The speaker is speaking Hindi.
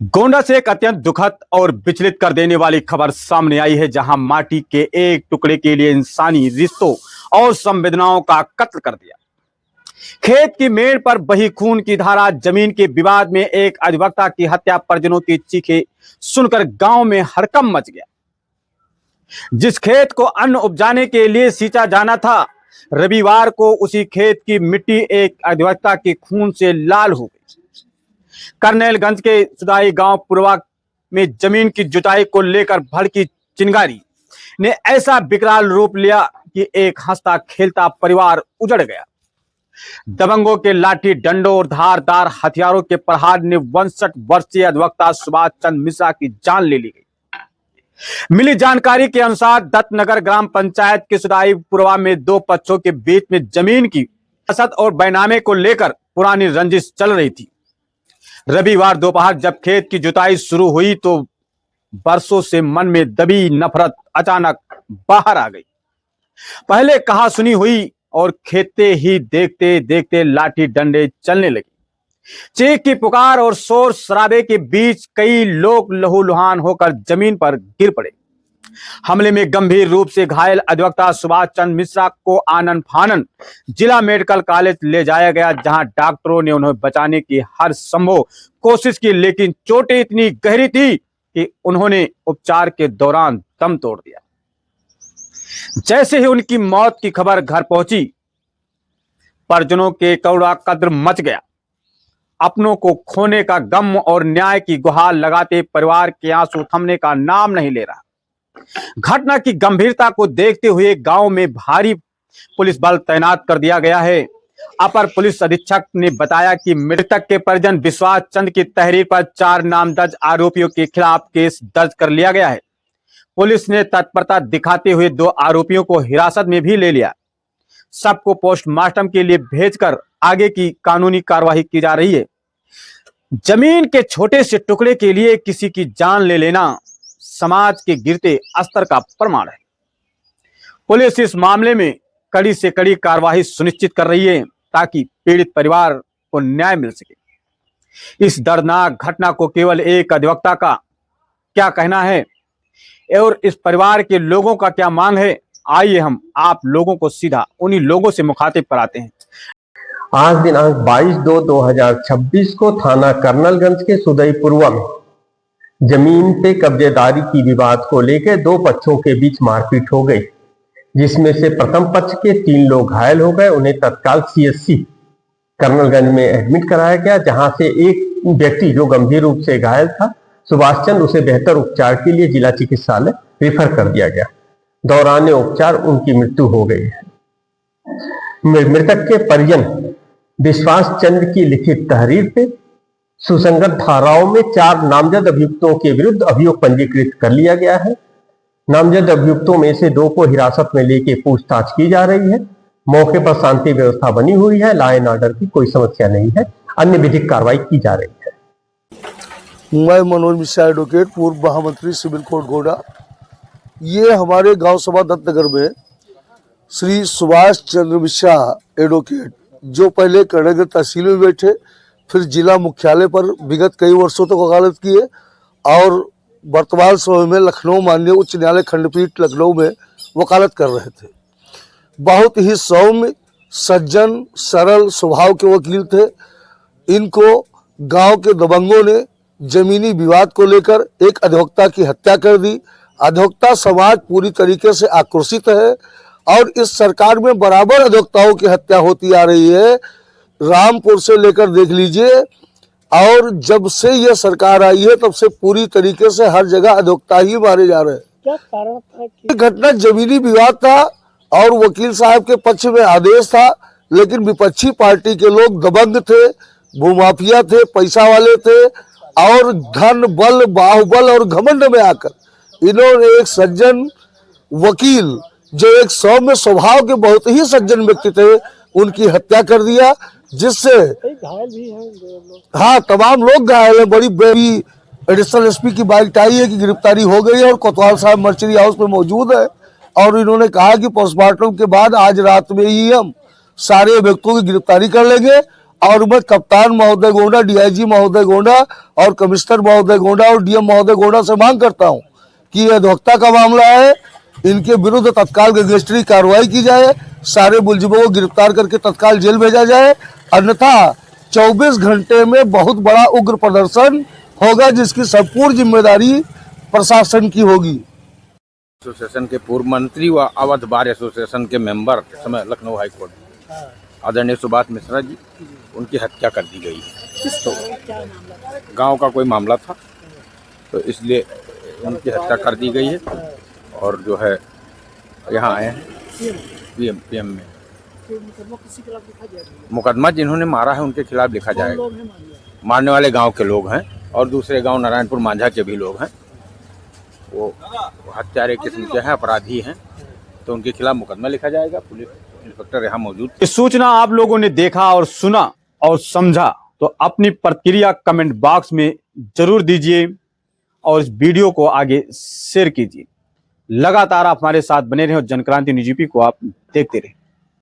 गोंडा से एक अत्यंत दुखद और विचलित कर देने वाली खबर सामने आई है, जहां माटी के एक टुकड़े के लिए इंसानी रिश्तों और संवेदनाओं का कत्ल कर दिया। खेत की मेड़ पर बही खून की धारा, जमीन के विवाद में एक अधिवक्ता की हत्या, परिजनों की चीखें सुनकर गांव में हड़कंप मच गया। जिस खेत को अन्न उपजाने के लिए सींचा जाना था, रविवार को उसी खेत की मिट्टी एक अधिवक्ता के खून से लाल हो गई। करनेलगंज के सुदाई गांव पुरवा में जमीन की जुताई को लेकर भड़की चिंगारी ने ऐसा विकराल रूप लिया कि एक हंसता खेलता परिवार उजड़ गया। दबंगों के लाठी डंडों और धारदार हथियारों के प्रहार ने 62 वर्षीय अधिवक्ता सुभाष चंद्र मिश्रा की जान ले ली गई। मिली जानकारी के अनुसार दत्तनगर ग्राम पंचायत के सुदाई पुरवा में दो पक्षों के बीच में जमीन की वसत और बैनामे को लेकर पुरानी रंजिश चल रही थी। रविवार दोपहर जब खेत की जुताई शुरू हुई तो बरसों से मन में दबी नफरत अचानक बाहर आ गई। पहले कहा सुनी हुई और खेते ही देखते देखते लाठी डंडे चलने लगे। चीख की पुकार और शोर शराबे के बीच कई लोग लहूलुहान होकर जमीन पर गिर पड़े। हमले में गंभीर रूप से घायल अधिवक्ता सुभाष चंद्र मिश्रा को आनन फानन जिला मेडिकल कॉलेज ले जाया गया, जहां डॉक्टरों ने उन्हें बचाने की हर संभव कोशिश की, लेकिन चोटें इतनी गहरी थी कि उन्होंने उपचार के दौरान दम तोड़ दिया। जैसे ही उनकी मौत की खबर घर पहुंची, परिजनों के कौड़ा कद्र मच गया। अपनों को खोने का गम और न्याय की गुहार लगाते परिवार के आंसू थमने का नाम नहीं ले रहा। घटना की गंभीरता को देखते हुए गांव में भारी पुलिस बल तैनात कर दिया गया है। अपर पुलिस अधीक्षक ने बताया कि मृतक के परिजन विश्वास चंद्र की तहरीर पर 4 नामदर्ज आरोपियों के खिलाफ केस दर्ज कर लिया गया है। पुलिस ने तत्परता दिखाते हुए 2 आरोपियों को हिरासत में भी ले लिया। सबको पोस्टमार्टम के लिए भेजकर आगे की कानूनी कार्रवाई की जा रही है। जमीन के छोटे से टुकड़े के लिए किसी की जान ले लेना समाज के गिरते स्तर का प्रमाण है। पुलिस इस मामले में कड़ी से कड़ी कार्रवाई सुनिश्चित कर रही है ताकि पीड़ित परिवार को न्याय मिल सके। इस दर्दनाक घटना को केवल एक अधिवक्ता का क्या कहना है और इस परिवार के लोगों का क्या मांग है, आइए हम आप लोगों को सीधा उन्हीं लोगों से मुखातिब कराते हैं। आज दिनांक 22/2/2026 को थाना करनेलगंज के सुदई पुरवा में जमीन पे कब्जेदारी की विवाद को लेकर 2 पक्षों के बीच मारपीट हो गई, जिसमें से प्रथम पक्ष के 3 लोग घायल हो गए। उन्हें तत्काल सीएचसी करनेलगंज में एडमिट कराया गया, जहां से एक व्यक्ति जो गंभीर रूप से घायल था सुभाष चंद्र, उसे बेहतर उपचार के लिए जिला चिकित्सालय रेफर कर दिया गया। दौरान उपचार उनकी मृत्यु हो गई है। मृतक के परिजन विश्वास चंद्र की लिखित तहरीर पे सुसंगत धाराओं में 4 नामजद अभियुक्तों के विरुद्ध अभियोग पंजीकृत कर लिया गया है। नामजद अभियुक्तों में से 2 को हिरासत में लेकर पूछताछ की जा रही है। मौके पर शांति व्यवस्था बनी हुई है, लॉ एंड ऑर्डर की कोई समस्या नहीं है। अन्य विधिक कार्रवाई की जा रही है। मैं मनोज मिश्रा एडवोकेट, पूर्व महामंत्री सिविल कोर्ट गोंडा। ये हमारे गांव सभा दत्तनगर में श्री सुभाष चंद्र मिश्रा एडवोकेट, जो पहले करनेलगंज तहसील में बैठे, फिर जिला मुख्यालय पर विगत कई वर्षों तक वकालत किए और वर्तमान समय में लखनऊ माननीय उच्च न्यायालय खंडपीठ लखनऊ में वकालत कर रहे थे। बहुत ही सौम्य, सज्जन, सरल स्वभाव के वकील थे। इनको गांव के दबंगों ने जमीनी विवाद को लेकर एक अधिवक्ता की हत्या कर दी। अधिवक्ता समाज पूरी तरीके से आक्रोशित है और इस सरकार में बराबर अधिवक्ताओं की हत्या होती आ रही है। रामपुर से लेकर देख लीजिए, और जब से यह सरकार आई है तब से पूरी तरीके से हर जगह अधिवक्ता ही मारे जा रहे हैं। क्या कारण था कि घटना जमीनी विवाद था और वकील साहब के पक्ष में आदेश था, लेकिन विपक्षी पार्टी के लोग दबंग थे, भूमाफिया थे, पैसा वाले थे और धन बल बाहुबल और घमंड में आकर इन्होंने एक सज्जन वकील, जो एक सौम्य स्वभाव के बहुत ही सज्जन व्यक्ति थे, उनकी हत्या कर दिया, जिससे घायल भी हैं। हाँ, तमाम लोग घायल हैं। बड़ी एडिशनल एसपी की बाइक आई है कि गिरफ्तारी हो गई है और कोतवाल साहब मर्चरी हाउस में मौजूद है और इन्होंने कहा कि पोस्टमार्टम के बाद आज रात में ही हम सारे व्यक्तियों की गिरफ्तारी कर लेंगे और मैं कप्तान महोदय गोंडा, डीआईजी महोदय गोंडा और कमिश्नर महोदय गोंडा और डीएम महोदय गोंडा से मांग करता हूं कि यह अधिवक्ता का मामला है, इनके विरुद्ध तत्काल गैंगस्टरी कार्रवाई की जाए, सारे मुलजिमों को गिरफ्तार करके तत्काल जेल भेजा जाए, अन्यथा 24 घंटे में बहुत बड़ा उग्र प्रदर्शन होगा जिसकी संपूर्ण जिम्मेदारी प्रशासन की होगी। एसोसिएशन के पूर्व मंत्री व अवध बार एसोसिएशन के मेंबर के समय लखनऊ हाई कोर्ट आदरणीय सुभाष मिश्रा जी, उनकी हत्या कर दी गई। तो गांव का कोई मामला था, तो इसलिए उनकी हत्या कर दी गई है और जो है यहाँ आए हैं पीएम में। मुकदमा जिन्होंने मारा है उनके खिलाफ लिखा जाएगा। मारने वाले गांव के लोग हैं और दूसरे गांव नारायणपुर मांझा के भी लोग हैं। वो हत्यारे किस्म के हैं, अपराधी हैं, तो उनके खिलाफ मुकदमा लिखा जाएगा। पुलिस इंस्पेक्टर यहाँ मौजूद। इस सूचना आप लोगों ने देखा और सुना और समझा तो अपनी प्रतिक्रिया कमेंट बॉक्स में जरूर दीजिए और इस वीडियो को आगे शेयर कीजिए। लगातार आप हमारे साथ बने रहें और जनक्रांति न्यूज़ को आप देखते रहें।